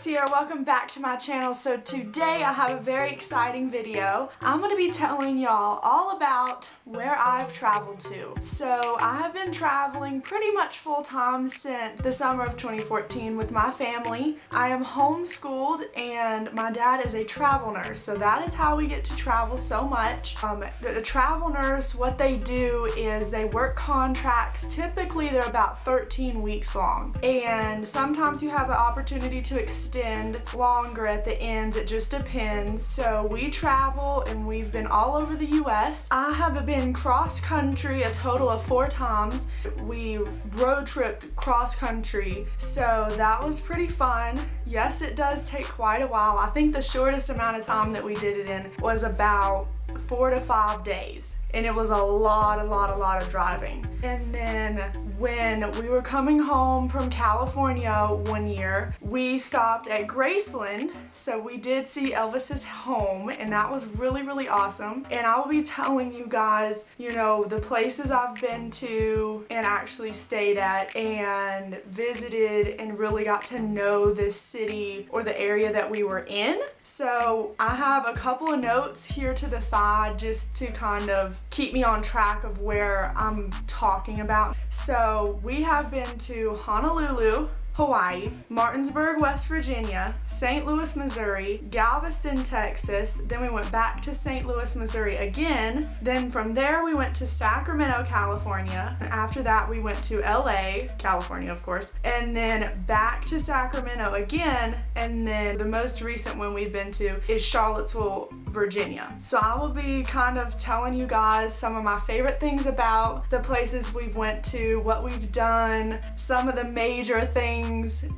here, welcome back to my channel. So today I have a very exciting video. I'm going to be telling y'all all about where I've traveled to. So I have been traveling pretty much full time since the summer of 2014 with my family. I am homeschooled and my dad is a travel nurse, so that is how we get to travel so much. The travel nurse, what they do is they work contracts. Typically they're about 13 weeks long, and sometimes you have the opportunity to extend longer at the ends. It just depends. So we travel and we've been all over the US. I have been cross country a total of 4 times. We road tripped cross country, so that was pretty fun. Yes, it does take quite a while. I think the shortest amount of time that we did it in was about 4 to 5 days, and it was a lot of driving. And then when we were coming home from California one year, we stopped at Graceland, so we did see Elvis's home, and that was really awesome. And I will be telling you guys, you know, the places I've been to and actually stayed at and visited and really got to know this city or the area that we were in. So I have a couple of notes here to the side just to kind of keep me on track of where I'm talking about. So we have been to Honolulu, Hawaii, Martinsburg, West Virginia, St. Louis, Missouri, Galveston, Texas. Then we went back to St. Louis, Missouri again. Then from there we went to Sacramento, California. And after that we went to LA, California of course, and then back to Sacramento again. And then the most recent one we've been to is Charlottesville, Virginia. So I will be kind of telling you guys some of my favorite things about the places we've went to, what we've done, some of the major things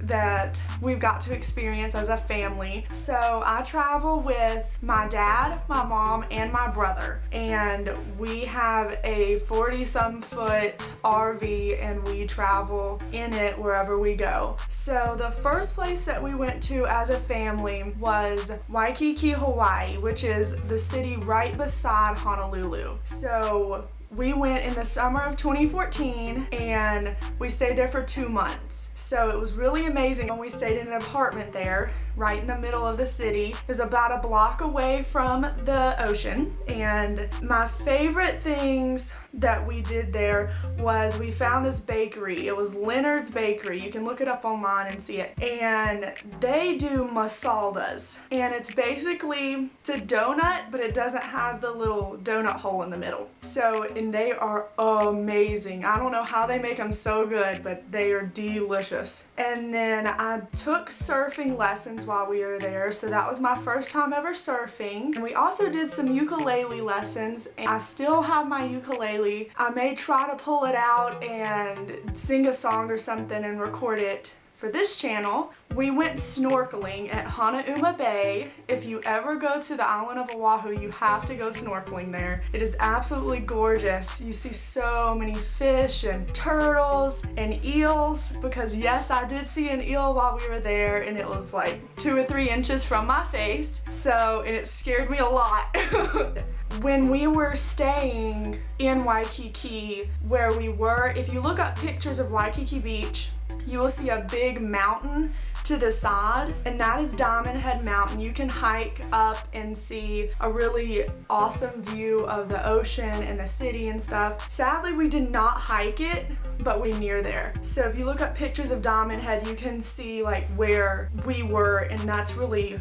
that we've got to experience as a family. So I travel with my dad, my mom, and my brother, and we have a 40-some foot RV and we travel in it wherever we go. So the first place that we went to as a family was Waikiki, Hawaii, which is the city right beside Honolulu. So we went in the summer of 2014 and we stayed there for 2 months. So it was really amazing. And we stayed in an apartment there right in the middle of the city. It was about a block away from the ocean. And my favorite things that we did there was we found this bakery. It was Leonard's Bakery. You can look it up online and see it. And they do masaldas. And it's basically, it's a donut, but it doesn't have the little donut hole in the middle. So, and they are amazing. I don't know how they make them so good, but they are delicious. And then I took surfing lessons while we were there. So that was my first time ever surfing. And we also did some ukulele lessons. And I still have my ukulele. I may try to pull it out and sing a song or something and record it for this channel. We went snorkeling at Hanauma Bay. If you ever go to the island of Oahu, you have to go snorkeling there. It is absolutely gorgeous. You see so many fish and turtles and eels, because yes, I did see an eel while we were there, and it was like 2 or 3 inches from my face. So, and it scared me a lot. When we were staying in Waikiki, where we were, if you look up pictures of Waikiki Beach, you will see a big mountain to the side, and that is Diamond Head Mountain. You can hike up and see a really awesome view of the ocean and the city and stuff. Sadly, we did not hike it, but we're near there. So if you look up pictures of Diamond Head, you can see like where we were, and that's really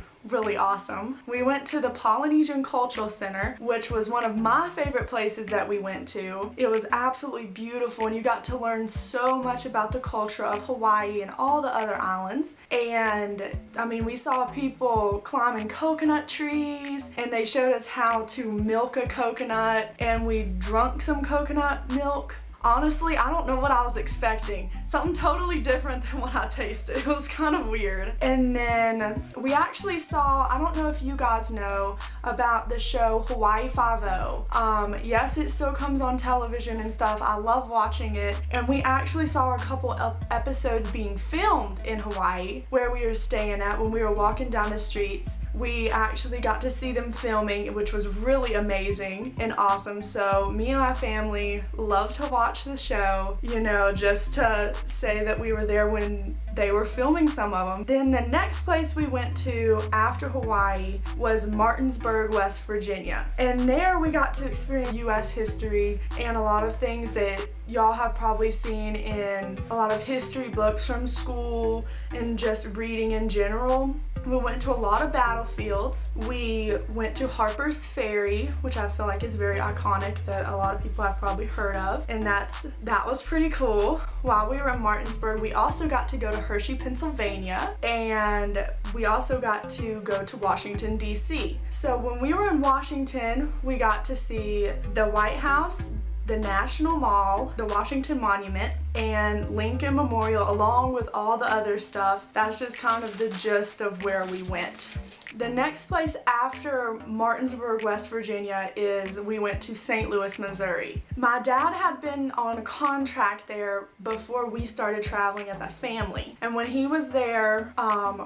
awesome. We went to the Polynesian Cultural Center, which was one of my favorite places that we went to. It was absolutely beautiful, and you got to learn so much about the culture of Hawaii and all the other islands. And I mean, we saw people climbing coconut trees, and they showed us how to milk a coconut, and we drank some coconut milk. Honestly, I don't know what I was expecting. Something totally different than what I tasted. It was kind of weird. And then we actually saw, I don't know if you guys know about the show Hawaii FiveO. Yes, it still comes on television and stuff. I love watching it. And we actually saw a couple of episodes being filmed in Hawaii where we were staying at when we were walking down the streets. we actually got to see them filming, which was really amazing and awesome. So me and my family love to watch the show, you know, just to say that we were there when they were filming some of them. Then the next place we went to after Hawaii was Martinsburg, West Virginia. And there we got to experience US history and a lot of things that y'all have probably seen in a lot of history books from school and just reading in general. We went to a lot of battlefields. We went to Harper's Ferry, which I feel like is very iconic that a lot of people have probably heard of, and that was pretty cool. While we were in Martinsburg, we also got to go to Hershey, Pennsylvania, and we also got to go to Washington, D.C. So when we were in Washington, we got to see the White House, the National Mall, the Washington Monument, and Lincoln Memorial, along with all the other stuff. That's just kind of the gist of where we went. The next place after Martinsburg, West Virginia is we went to St. Louis, Missouri. My dad had been on a contract there before we started traveling as a family. And when he was there,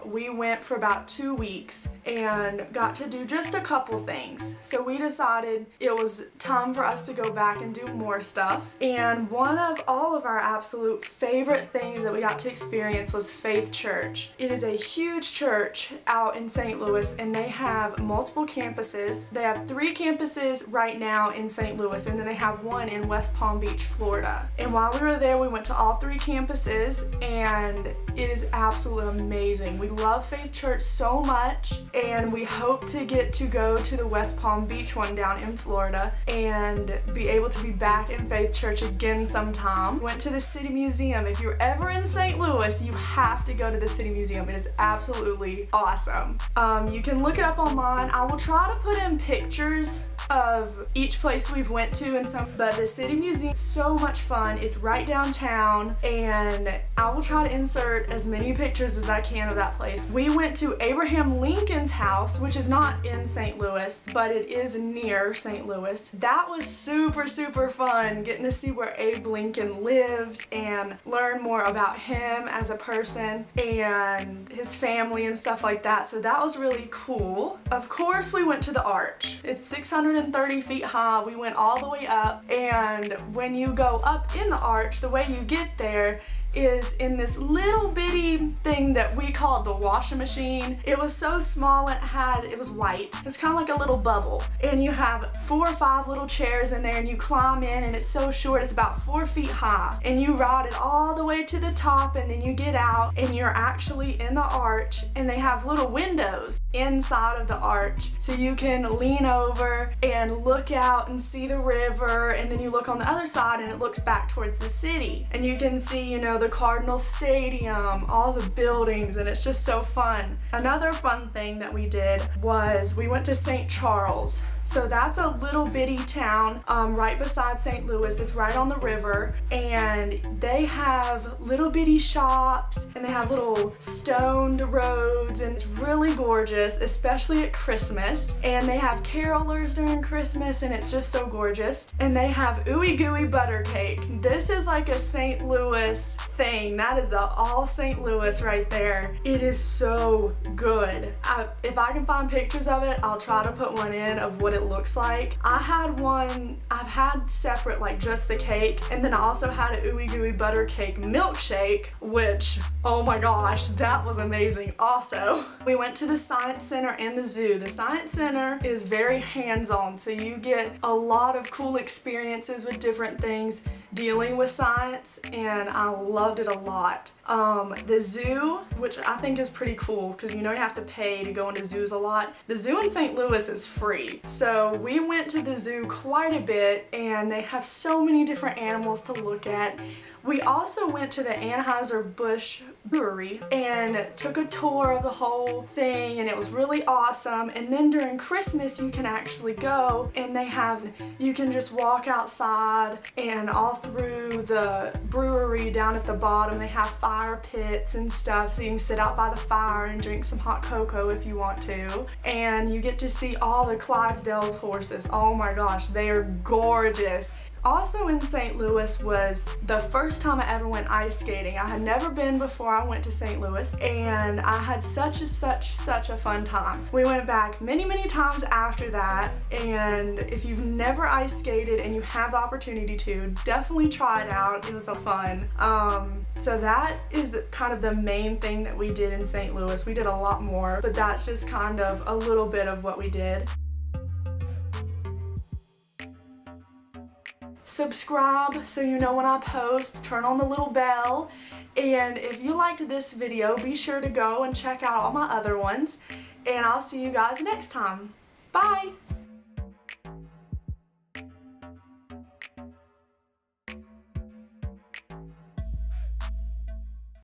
we went for about 2 weeks and got to do just a couple things. So we decided it was time for us to go back and do more stuff. And one of all of our absolute favorite things that we got to experience was Faith Church. It is a huge church out in St. Louis, and they have multiple campuses. They have 3 campuses right now in St. Louis, and then they have one in West Palm Beach, Florida. And while we were there, we went to all 3 campuses, and it is absolutely amazing. We love Faith Church so much, and we hope to get to go to the West Palm Beach one down in Florida and be able to be back in Faith Church again sometime. Went to the City Museum. If you're ever in St. Louis, you have to go to the City Museum. It is absolutely awesome. You can look it up online. I will try to put in pictures of each place we've went to and some, but the City Museum is so much fun. It's right downtown, and I will try to insert as many pictures as I can of that place. We went to Abraham Lincoln's house, which is not in St. Louis, but it is near St. Louis. That was super, super fun, getting to see where Abe Lincoln lived and learn more about him as a person and his family and stuff like that. So that was really cool. Of course, we went to the Arch. It's 630 feet high. We went all the way up, and when you go up in the Arch, the way you get there is in this little bitty thing that we called the washing machine. It was so small, it was white. It's kind of like a little bubble, and you have 4 or 5 little chairs in there, and you climb in, and it's so short, it's about 4 feet high, and you ride it all the way to the top, and then you get out and you're actually in the Arch, and they have little windows inside of the Arch, so you can lean over and look out and see the river, and then you look on the other side and it looks back towards the city, and you can see, you know, the Cardinal Stadium, all the buildings, and it's just so fun. Another fun thing that we did was we went to St. Charles. So that's a little bitty town right beside St. Louis. It's right on the river, and they have little bitty shops, and they have little stoned roads, and it's really gorgeous, especially at Christmas. And they have carolers during Christmas, and it's just so gorgeous. And they have ooey gooey butter cake. This is like a St. Louis thing. That is all St. Louis right there. It is so good. If I can find pictures of it, I'll try to put one in of what it looks like. I've had separate, like just the cake, and then I also had a ooey gooey butter cake milkshake, which, oh my gosh, that was amazing also. We went to the Science Center and the zoo. The Science Center is very hands-on, so you get a lot of cool experiences with different things dealing with science, and I loved it a lot. The zoo, which I think is pretty cool because you know you have to pay to go into zoos a lot. The zoo in St. Louis is free. So we went to the zoo quite a bit, and they have so many different animals to look at. We also went to the AnheuserBusch brewery and took a tour of the whole thing, and it was really awesome. And then during Christmas you can actually go, and you can just walk outside, and all through the brewery down at the bottom they have fire pits and stuff, so you can sit out by the fire and drink some hot cocoa if you want to. And you get to see all the Clydesdale's horses. Oh my gosh, they are gorgeous. Also in St. Louis was the first time I ever went ice skating. I had never been before I went to St. Louis, and I had such a fun time. We went back many times after that, and if you've never ice skated and you have the opportunity to, definitely try it out. It was so fun. So that is kind of the main thing that we did in St. Louis. We did a lot more, but that's just kind of a little bit of what we did. Subscribe so you know when I post, turn on the little bell, and if you liked this video, be sure to go and check out all my other ones, and I'll see you guys next time. Bye!